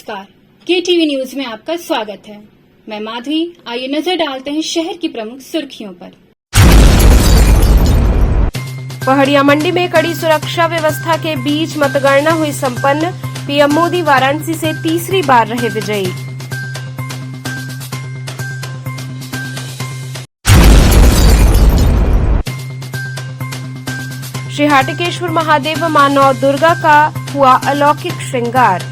नमस्कार, KTV news में आपका स्वागत है। मैं माधवी। आइए नजर डालते हैं शहर की प्रमुख सुर्खियों पर। पहाड़िया मंडी में कड़ी सुरक्षा व्यवस्था के बीच मतगणना हुई संपन्न। पीएम मोदी वाराणसी से तीसरी बार रहे विजयी। श्री हाटकेश्वर महादेव मां नौ दुर्गा का हुआ अलौकिक श्रृंगार।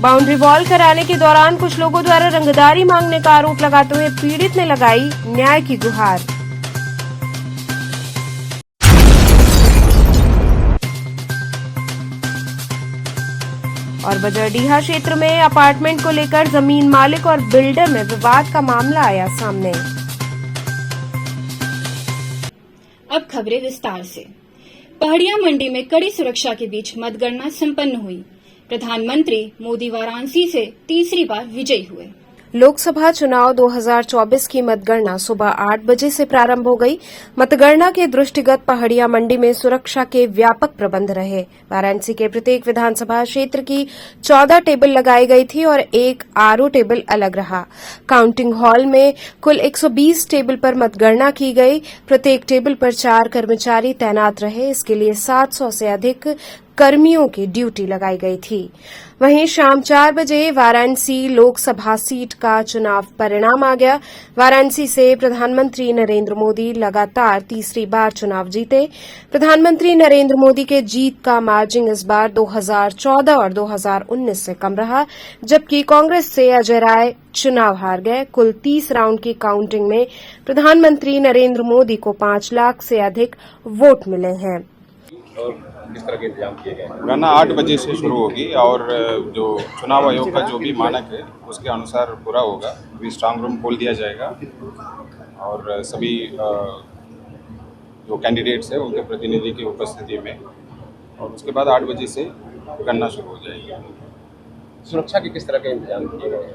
बाउंड्री वॉल कराने के दौरान कुछ लोगों द्वारा रंगदारी मांगने का आरोप लगाते हुए पीड़ित ने लगाई न्याय की गुहार। और बजरडीहा क्षेत्र में अपार्टमेंट को लेकर जमीन मालिक और बिल्डर में विवाद का मामला आया सामने। अब खबरें विस्तार से। पहाड़िया मंडी में कड़ी सुरक्षा के बीच मतगणना संपन्न हुई। प्रधानमंत्री मोदी वाराणसी से तीसरी बार विजयी हुए। लोकसभा चुनाव 2024 की मतगणना सुबह 8 बजे से प्रारंभ हो गई। मतगणना के दृष्टिगत पहाड़िया मंडी में सुरक्षा के व्यापक प्रबंध रहे। वाराणसी के प्रत्येक विधानसभा क्षेत्र की 14 टेबल लगाई गई थी और एक आरओ टेबल अलग रहा। काउंटिंग हॉल में कुल 120 टेबल पर मतगणना की गई। प्रत्येक टेबल पर 4 कर्मचारी तैनात रहे। इसके लिए 700 से अधिक कर्मियों की ड्यूटी लगाई गई थी। वहीं शाम 4 बजे वाराणसी लोकसभा सीट का चुनाव परिणाम आ गया। वाराणसी से प्रधानमंत्री नरेंद्र मोदी लगातार तीसरी बार चुनाव जीते। प्रधानमंत्री नरेंद्र मोदी के जीत का मार्जिन इस बार 2014 और 2019 से कम रहा, जबकि कांग्रेस से अजय राय चुनाव हार गए। कुल 30 राउंड की काउंटिंग में प्रधानमंत्री नरेंद्र मोदी को 5 लाख से अधिक वोट मिले हैं। किस तरह के इंतजाम किए गए? गणना 8 बजे से शुरू होगी और जो चुनाव आयोग का जो भी मानक है उसके अनुसार पूरा होगा। अभी स्ट्रांग रूम खोल दिया जाएगा और सभी जो कैंडिडेट्स है उनके प्रतिनिधि की उपस्थिति में, और उसके बाद 8 बजे से गणना शुरू हो जाएगी। सुरक्षा के किस तरह के इंतजाम किए गए हैं?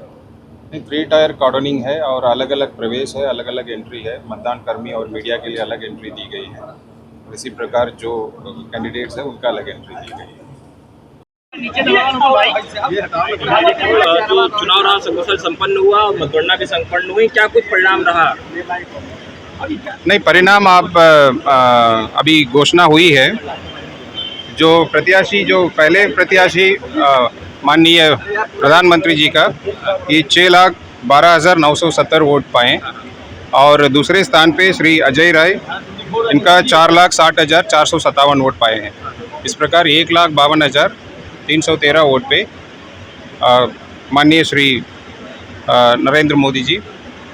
3 टायर कॉर्डनिंग है और अलग अलग प्रवेश है, अलग अलग एंट्री है। मतदान कर्मी और मीडिया के लिए अलग एंट्री दी गई है। इसी प्रकार जो कैंडिडेट्स हैं उनका अलग एंट्री दी गई है। जो चुनाव रहा सकुशल संपन्न हुआ, मतगणना भी संपन्न हुई, क्या कुछ परिणाम रहा? नहीं, परिणाम आप अभी घोषणा हुई है। जो प्रत्याशी, जो पहले प्रत्याशी माननीय प्रधानमंत्री जी का, ये 6,12,970 वोट पाए और दूसरे स्थान पे श्री अजय राय, इनका 4,60,457 वोट पाए हैं। इस प्रकार 1,52,313 वोट पे माननीय श्री नरेंद्र मोदी जी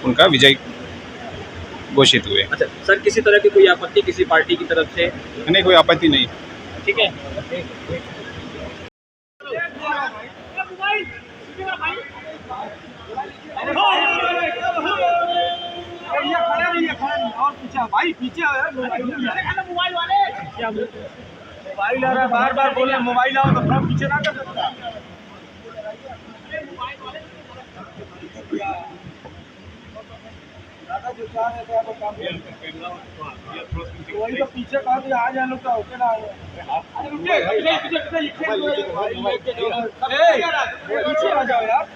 उनका विजय घोषित हुए। अच्छा सर, किसी तरह की कोई आपत्ति किसी पार्टी की तरफ से? नहीं, कोई आपत्ति नहीं। ठीक है। भाई पीछे मोबाइल वाले क्या मोबाइल आ रहा है, बार बार बोल रहे मोबाइल आओ, तो थोड़ा पीछे ना कर सकता। दादा जो चाह रहे थे आप काम वही तो पीछे कहा तो आ जाए लोग का होके ना पीछे आ जाओ यार।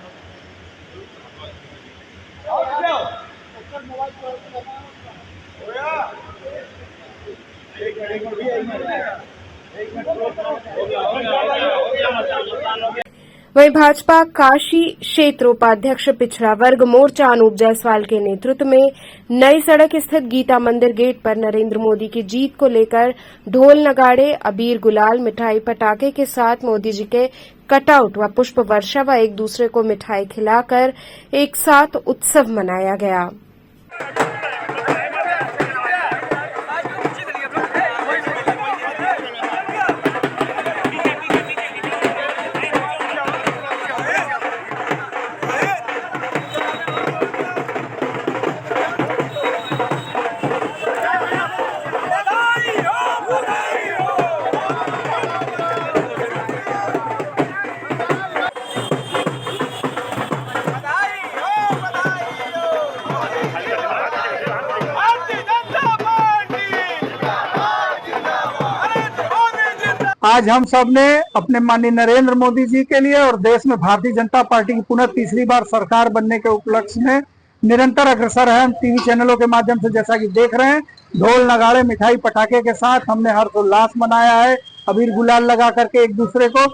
वहीं भाजपा काशी क्षेत्र उपाध्यक्ष पिछड़ा वर्ग मोर्चा अनूप जायसवाल के नेतृत्व में नई सड़क स्थित गीता मंदिर गेट पर नरेंद्र मोदी की जीत को लेकर ढोल नगाड़े, अबीर गुलाल, मिठाई पटाखे के साथ मोदी जी के कटआउट व पुष्प वर्षा व एक दूसरे को मिठाई खिलाकर एक साथ उत्सव मनाया गया। आज हम सब ने अपने माननीय नरेंद्र मोदी जी के लिए और देश में भारतीय जनता पार्टी की पुनः तीसरी बार सरकार बनने के उपलक्ष्य में निरंतर अग्रसर है। हम टीवी चैनलों के माध्यम से जैसा कि देख रहे हैं, ढोल नगाड़े मिठाई पटाखे के साथ हमने हर्षोल्लास मनाया है, अबीर गुलाल लगा करके एक दूसरे को।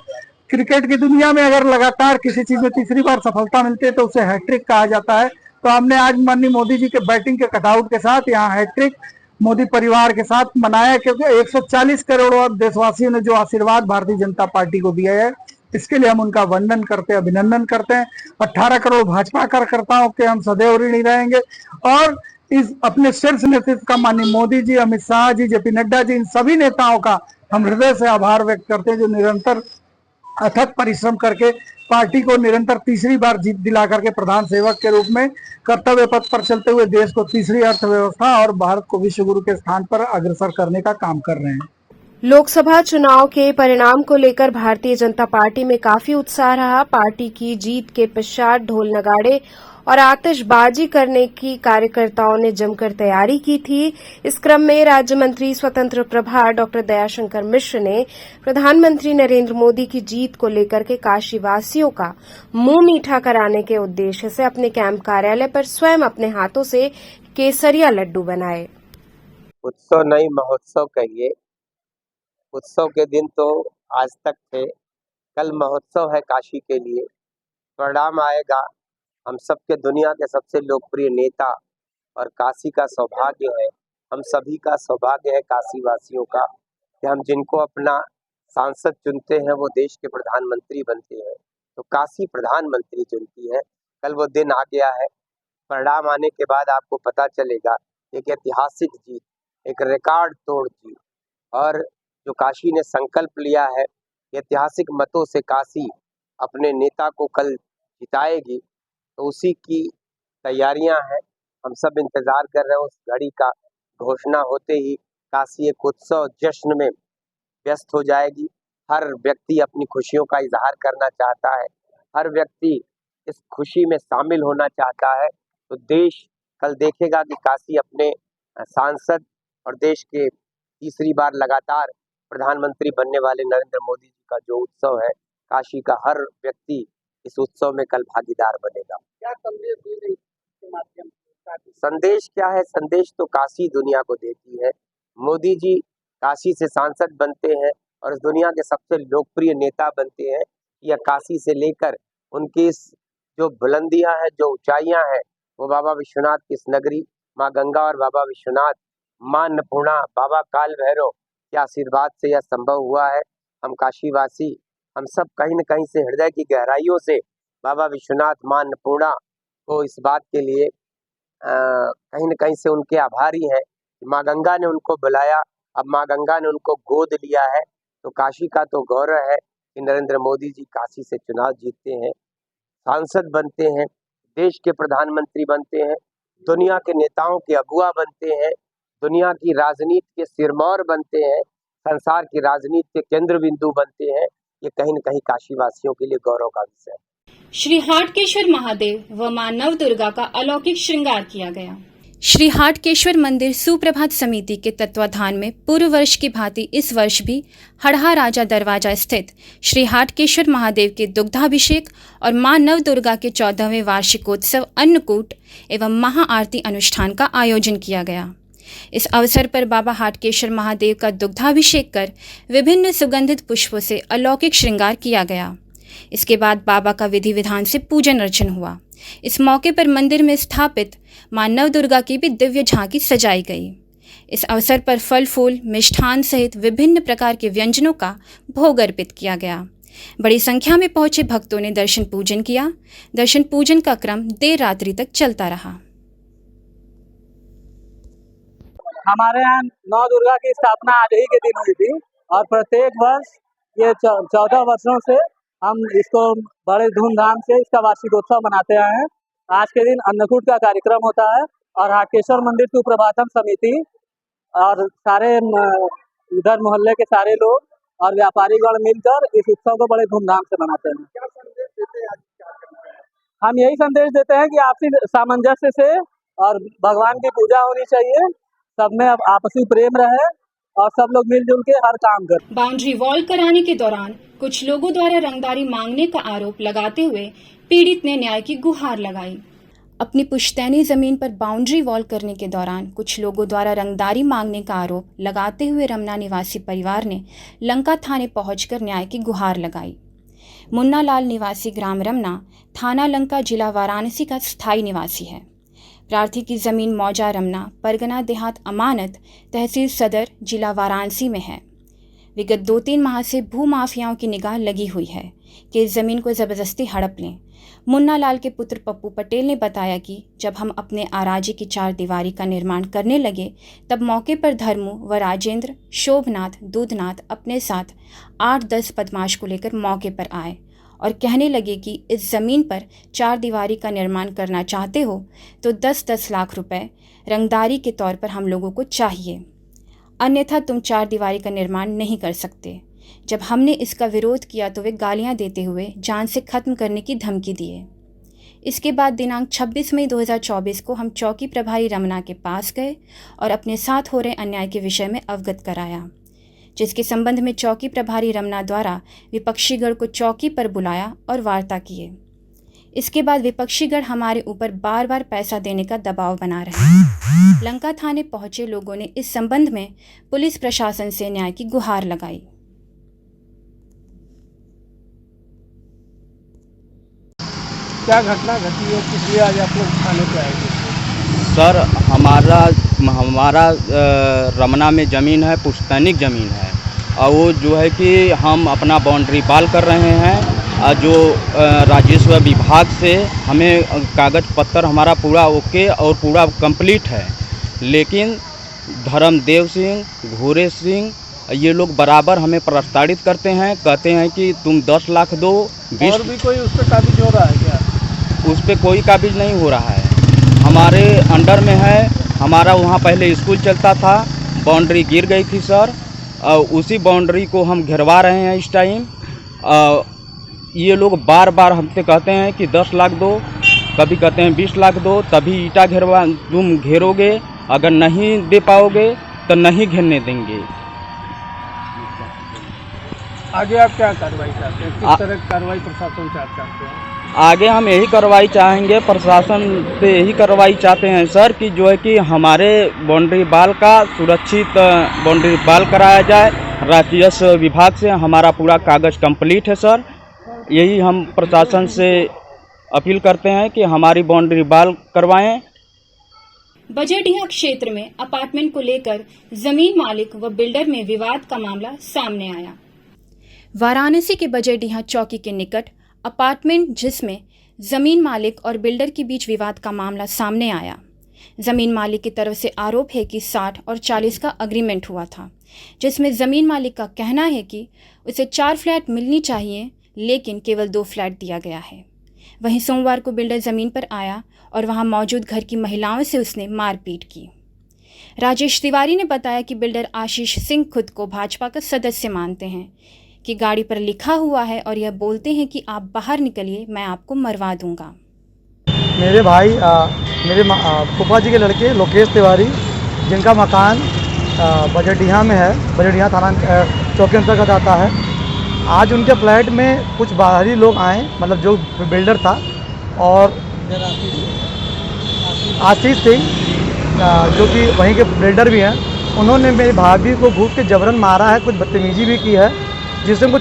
क्रिकेट की दुनिया में अगर लगातार किसी चीज में तीसरी बार सफलता मिलती है तो उसे हैट्रिक कहा जाता है। तो हमने आज माननीय मोदी जी के बैटिंग के कटआउट के साथ यहाँ हैट्रिक मोदी परिवार के साथ मनाया, क्योंकि 140 करोड़ देशवासियों ने जो आशीर्वाद भारतीय जनता पार्टी को दिया है, इसके लिए हम उनका वंदन करते हैं, अभिनंदन करते हैं। 18 करोड़ भाजपा कार्यकर्ताओं के हम सदैव ऋणी रहेंगे और इस अपने शीर्ष नेतृत्व का माननीय मोदी जी, अमित शाह जी, जेपी नड्डा जी, इन सभी नेताओं का हम हृदय से आभार व्यक्त करते हैं, जो निरंतर अथक परिश्रम करके पार्टी को निरंतर तीसरी बार जीत दिला करके प्रधान सेवक के रूप में कर्तव्य पथ पर चलते हुए देश को तीसरी अर्थव्यवस्था और भारत को विश्व गुरु के स्थान पर अग्रसर करने का काम कर रहे हैं। लोकसभा चुनाव के परिणाम को लेकर भारतीय जनता पार्टी में काफी उत्साह रहा। पार्टी की जीत के पश्चात ढोल नगाड़े और आतिशबाजी करने की कार्यकर्ताओं ने जमकर तैयारी की थी। इस क्रम में राज्य मंत्री स्वतंत्र प्रभार डॉक्टर दयाशंकर मिश्र ने प्रधानमंत्री नरेंद्र मोदी की जीत को लेकर के काशीवासियों का मुंह मीठा कराने के उद्देश्य से अपने कैंप कार्यालय पर स्वयं अपने हाथों से केसरिया लड्डू बनाए। उत्सव नहीं महोत्सव कहिए, उत्सव के दिन तो आज तक थे, कल महोत्सव है काशी के लिए। परिणाम आएगा, हम सबके दुनिया के सबसे लोकप्रिय नेता और काशी का सौभाग्य है, हम सभी का सौभाग्य है काशीवासियों का कि हम जिनको अपना सांसद चुनते हैं वो देश के प्रधानमंत्री बनते हैं, तो काशी प्रधानमंत्री चुनती है। कल वो दिन आ गया है। परिणाम आने के बाद आपको पता चलेगा एक ऐतिहासिक जीत, एक रिकॉर्ड तोड़ जीत, और जो काशी ने संकल्प लिया है ऐतिहासिक मतों से काशी अपने नेता को कल जिताएगी, तो उसी की तैयारियां हैं। हम सब इंतजार कर रहे हैं उस घड़ी का। घोषणा होते ही काशी एक उत्सव जश्न में व्यस्त हो जाएगी। हर व्यक्ति अपनी खुशियों का इजहार करना चाहता है, हर व्यक्ति इस खुशी में शामिल होना चाहता है। तो देश कल देखेगा कि काशी अपने सांसद और देश के तीसरी बार लगातार प्रधानमंत्री बनने वाले नरेंद्र मोदी जी का जो उत्सव है, काशी का हर व्यक्ति इस उत्सव में कल भागीदार बनेगा। क्या संदेश दी गई इसके माध्यम से? संदेश क्या है? संदेश तो काशी दुनिया को देती है। मोदी जी काशी से सांसद बनते हैं और इस दुनिया के सबसे लोकप्रिय नेता बनते हैं। यह काशी से लेकर उनकी इस जो बुलंदियां हैं, जो ऊंचाइयां हैं, वो बाबा विश्वनाथ की इस नगरी माँ गंगा और बाबा विश्वनाथ, माँ अन्नपूर्णा, बाबा काल भैरव के आशीर्वाद से यह संभव हुआ है। हम काशीवासी, हम सब कहीं न कहीं से हृदय की गहराइयों से बाबा विश्वनाथ, माँ अन्नपूर्णा को इस बात के लिए कहीं न कहीं से उनके आभारी हैं। माँ गंगा ने उनको बुलाया, अब माँ गंगा ने उनको गोद लिया है। तो काशी का तो गौरव है कि नरेंद्र मोदी जी काशी से चुनाव जीतते हैं, सांसद बनते हैं, देश के प्रधानमंत्री बनते हैं, दुनिया के नेताओं के अगुआ बनते हैं, दुनिया की राजनीति के सिरमौर बनते हैं, संसार की राजनीति के केंद्र बिंदु बनते हैं। ये कहीं न कहीं काशीवासियों के लिए गौरव का विषय है। श्री हाटकेश्वर महादेव व मां नव दुर्गा का अलौकिक श्रृंगार किया गया। श्री हाटकेश्वर मंदिर सुप्रभात समिति के तत्वाधान में पूर्व वर्ष की भांति इस वर्ष भी हड़हा राजा दरवाजा स्थित श्री हाटकेश्वर महादेव के दुग्धाभिषेक और मां नव दुर्गा के 14वें वार्षिकोत्सव अन्नकूट एवं महाआरती अनुष्ठान का आयोजन किया गया। इस अवसर पर बाबा हाटकेश्वर महादेव का दुग्धाभिषेक कर विभिन्न सुगंधित पुष्पों से अलौकिक श्रृंगार किया गया। इसके बाद बाबा का विधि विधान से पूजन अर्चन हुआ। इस मौके पर मंदिर में स्थापित मां नव दुर्गा की भी दिव्य झांकी सजाई गई। इस अवसर पर फल फूल, मिष्ठान सहित विभिन्न प्रकार के व्यंजनों का भोग अर्पित किया गया। बड़ी संख्या में पहुंचे भक्तों ने दर्शन पूजन किया। दर्शन पूजन का क्रम देर रात्रि तक चलता रहा। हमारे यहाँ नौ दुर्गा की स्थापना आज ही के दिन हुई थी और प्रत्येक वर्ष ये 14 वर्षों से हम इसको बड़े धूमधाम से इसका वार्षिकोत्सव मनाते आए हैं। आज के दिन अन्नकूट का कार्यक्रम होता है और हाटकेश्वर मंदिर सुप्रभातम समिति और सारे इधर मोहल्ले के सारे लोग और व्यापारीगण मिलकर इस उत्सव को बड़े धूमधाम से मनाते हैं। हम यही संदेश देते हैं कि आपसी सामंजस्य से और भगवान की पूजा होनी चाहिए, सब में अब आपसी प्रेम रहे और सब लोग मिलजुल के हर काम करते। बाउंड्री वॉल कराने के दौरान कुछ लोगों द्वारा रंगदारी मांगने का आरोप लगाते हुए पीड़ित ने न्याय की गुहार लगाई। अपनी पुश्तैनी जमीन पर बाउंड्री वॉल करने के दौरान कुछ लोगों द्वारा रंगदारी मांगने का आरोप लगाते हुए रमना निवासी परिवार ने लंका थाने पहुंचकर न्याय की गुहार लगाई। मुन्ना लाल निवासी ग्राम रमना, थाना लंका, जिला वाराणसी का स्थायी निवासी है। प्रार्थी की जमीन मौजा रमना, परगना देहात अमानत, तहसील सदर, जिला वाराणसी में है। विगत 2-3 माह से भूमाफियाओं की निगाह लगी हुई है कि इस जमीन को जबरदस्ती हड़प लें। मुन्ना लाल के पुत्र पप्पू पटेल ने बताया कि जब हम अपने आराजी की 4 दीवारी का निर्माण करने लगे तब मौके पर धर्मू व राजेंद्र, शोभनाथ, दूधनाथ अपने साथ 8-10 बदमाश को लेकर मौके पर आए और कहने लगे कि इस ज़मीन पर 4 दीवारी का निर्माण करना चाहते हो तो 10-10 लाख रुपए रंगदारी के तौर पर हम लोगों को चाहिए, अन्यथा तुम 4 दीवारी का निर्माण नहीं कर सकते। जब हमने इसका विरोध किया तो वे गालियां देते हुए जान से ख़त्म करने की धमकी दिए। इसके बाद दिनांक 26 मई 2024 को हम चौकी प्रभारी रमना के पास गए और अपने साथ हो रहे अन्याय के विषय में अवगत कराया, जिसके संबंध में चौकी प्रभारी रमना द्वारा विपक्षी गढ़ को चौकी पर बुलाया और वार्ता किए। इसके बाद विपक्षी गढ़ हमारे ऊपर बार बार पैसा देने का दबाव बना रहे। लंका थाने पहुंचे लोगों ने इस संबंध में पुलिस प्रशासन से न्याय की गुहार लगाई। क्या घटना घटी है, किस लिए आज आप लोग थाने पे आए थे? सर, हमारा रमना में ज़मीन है, पुश्तैनिक ज़मीन है, और वो जो है कि हम अपना बाउंड्री वॉल कर रहे हैं। जो राजस्व विभाग से हमें कागज़ पत्तर हमारा पूरा ओके और पूरा कंप्लीट है, लेकिन धर्मदेव सिंह, घोरे सिंह ये लोग बराबर हमें प्रताड़ित करते हैं, कहते हैं कि तुम 10 लाख दो। 20 और भी कोई उस पर काबिज हो रहा है क्या? उस पर कोई काबिज नहीं हो रहा है, हमारे अंडर में है। हमारा वहाँ पहले स्कूल चलता था, बाउंड्री गिर गई थी सर, उसी बाउंड्री को हम घेरवा रहे हैं इस टाइम। ये लोग बार बार हमसे कहते हैं कि 10 लाख दो, कभी कहते हैं 20 लाख दो, तभी ईटा तुम घेरोगे, अगर नहीं दे पाओगे तो नहीं घेरने देंगे। आगे आप क्या कार्रवाई चाहते हैं, किस तरह की कार्रवाई प्रशासन से आप चाहते हैं? आगे हम यही कार्रवाई चाहेंगे, प्रशासन से यही कार्रवाई चाहते हैं सर कि जो है कि हमारे बाउंड्री वॉल का सुरक्षित बाउंड्री वॉल कराया जाए। राजस्व विभाग से हमारा पूरा कागज़ कंप्लीट है सर, यही हम प्रशासन से अपील करते हैं कि हमारी बाउंड्री वॉल करवाएं। बजटिया क्षेत्र में अपार्टमेंट को लेकर जमीन मालिक व बिल्डर में विवाद का मामला सामने आया। वाराणसी के बजटिया चौकी के निकट अपार्टमेंट जिसमें जमीन मालिक और बिल्डर के बीच विवाद का मामला सामने आया। जमीन मालिक की तरफ से आरोप है कि 60 और 40 का अग्रीमेंट हुआ था, जिसमें जमीन मालिक का कहना है कि उसे 4 फ्लैट मिलनी चाहिए, लेकिन केवल 2 फ्लैट दिया गया है। वहीं सोमवार को बिल्डर ज़मीन पर आया और वहां मौजूद घर की महिलाओं से उसने मारपीट की। राजेश तिवारी ने बताया कि बिल्डर आशीष सिंह खुद को भाजपा का सदस्य मानते हैं, कि गाड़ी पर लिखा हुआ है और यह बोलते हैं कि आप बाहर निकलिए, मैं आपको मरवा दूंगा। मेरे भाई मेरे फूफा जी के लड़के लोकेश तिवारी, जिनका मकान बजटिया में है, बजटिया थाना चौकी अंतर्गत आता है, आज उनके फ्लैट में कुछ बाहरी लोग आए, मतलब जो बिल्डर था और आशीष सिंह जो कि वहीं के बिल्डर भी हैं, उन्होंने मेरी भाभी को घूट के जबरन मारा है, कुछ बदतमीजी भी की है, जिससे उनको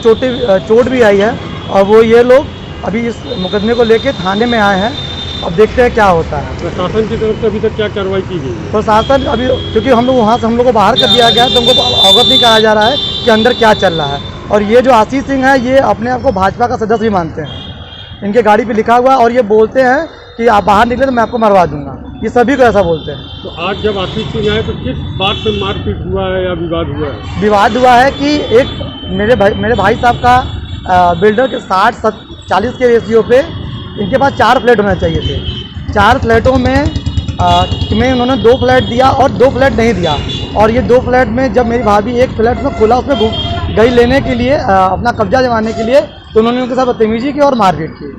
चोट भी आई है। और वो ये लोग अभी इस मुकदमे को लेके थाने में आए हैं, अब देखते हैं क्या होता है। प्रशासन की तरफ से अभी तक क्या कार्रवाई की गई? प्रशासन अभी, क्योंकि हम लोग वहाँ से हम लोग को बाहर कर दिया गया है, तो हमको अवगत नहीं कराया जा रहा है कि अंदर क्या चल रहा है। और ये जो आशीष सिंह है, ये अपने आप को भाजपा का सदस्य भी मानते हैं, इनके गाड़ी पे लिखा हुआ, और ये बोलते हैं कि आप बाहर निकले तो मैं आपको मरवा दूंगा, ये सभी को ऐसा बोलते हैं। तो आज जब आशीष सिंह आए तो किस बात पे मारपीट हुआ है या विवाद हुआ है? विवाद हुआ है कि एक मेरे भाई साहब का बिल्डर के 60-40 के रेशियो पे इनके पास 4 फ्लैट होने चाहिए थे। 4 फ्लैटों में उन्होंने 2 फ्लैट दिया और 2 फ्लैट नहीं दिया। और ये 2 फ्लैट में जब मेरी भाभी एक फ्लैट में खुला उसमें गई लेने के लिए, अपना कब्जा जमाने के लिए, तो उन्होंने उनके साथ बदतमीजी की और मारपीट की।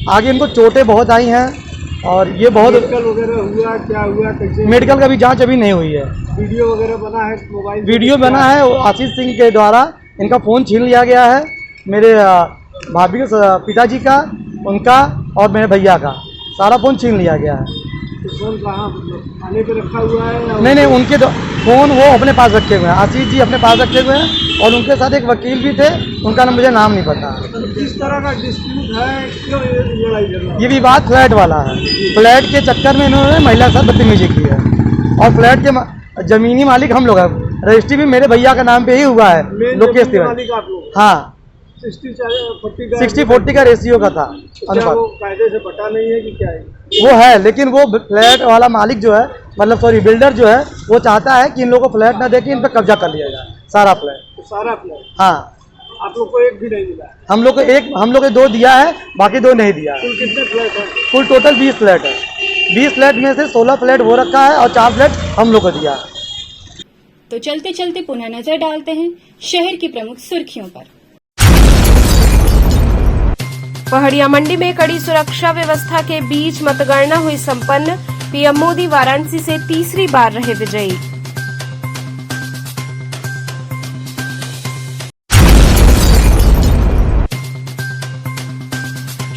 आगे इनको चोटें बहुत आई हैं और ये बहुत मेडिकल वगैरह हुआ, क्या हुआ, कैसे? मेडिकल का भी जांच अभी नहीं हुई है। वीडियो वगैरह बना है, मोबाइल वीडियो बना है, वो आशीष सिंह के द्वारा इनका फ़ोन छीन लिया गया है, मेरे भाभी के पिताजी का, उनका और मेरे भैया का सारा फ़ोन छीन लिया गया है। तो फोन कहाँ, मतलब थाने पे रखा हुआ है? नहीं, उनके फ़ोन वो अपने पास रखे हुए हैं, आशीष जी अपने पास रखे हुए हैं, और उनके साथ एक वकील भी थे, उनका नाम मुझे नाम नहीं पता। किस तरह का डिस्प्यूट है, क्यों ये लड़ाई कर रहा है? ये विवाद फ्लैट वाला है। फ्लैट के चक्कर में इन्होंने महिला के साथ बदतमीजी की है, और फ्लैट के जमीनी मालिक हम लोग हैं, रजिस्ट्री भी मेरे भैया का नाम पे ही हुआ है, लोकेश तिवारी। हाँ, 60-40 का रेशियो का था अनुपात। वो कायदे से पता नहीं है कि क्या है? वो है, लेकिन वो फ्लैट वाला मालिक जो है, मतलब सॉरी बिल्डर जो है, वो चाहता है कि इन लोगों को फ्लैट ना देके इन पर कब्जा कर लिया जाए, सारा फ्लैट। तो सारा फ्लैट? हाँ। आप लोग को एक भी नहीं मिला? हम लोग को 2 दिया है, बाकी 2 नहीं दिया है। कुल कितने फ्लैट है? कुल टोटल 20 फ्लैट है। 20 फ्लैट में से 16 फ्लैट वो रखा है और 4 फ्लैट हम लोग को दिया है। तो चलते चलते पुनः नजर डालते हैं शहर की प्रमुख सुर्खियों पर। पहाड़िया मंडी में कड़ी सुरक्षा व्यवस्था के बीच मतगणना हुई संपन्न। पीएम मोदी वाराणसी से तीसरी बार रहे विजयी।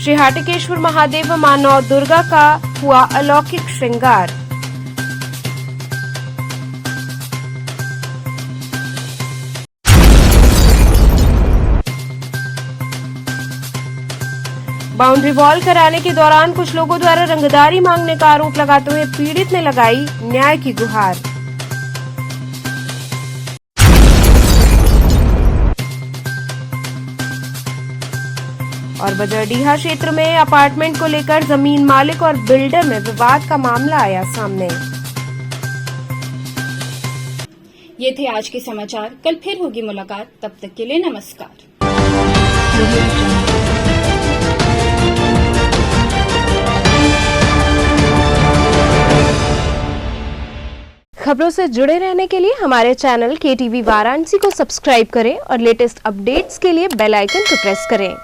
श्री हाटकेश्वर महादेव मां नौ दुर्गा का हुआ अलौकिक श्रृंगार। बाउंड्री वॉल कराने के दौरान कुछ लोगों द्वारा रंगदारी मांगने का आरोप लगाते हुए पीड़ित ने लगाई न्याय की गुहार। और बजरडीहा क्षेत्र में अपार्टमेंट को लेकर जमीन मालिक और बिल्डर में विवाद का मामला आया सामने। ये थे आज के समाचार। कल फिर होगी मुलाकात, तब तक के लिए नमस्कार। खबरों से जुड़े रहने के लिए हमारे चैनल KTV वाराणसी को सब्सक्राइब करें और लेटेस्ट अपडेट्स के लिए बेल आइकन को प्रेस करें।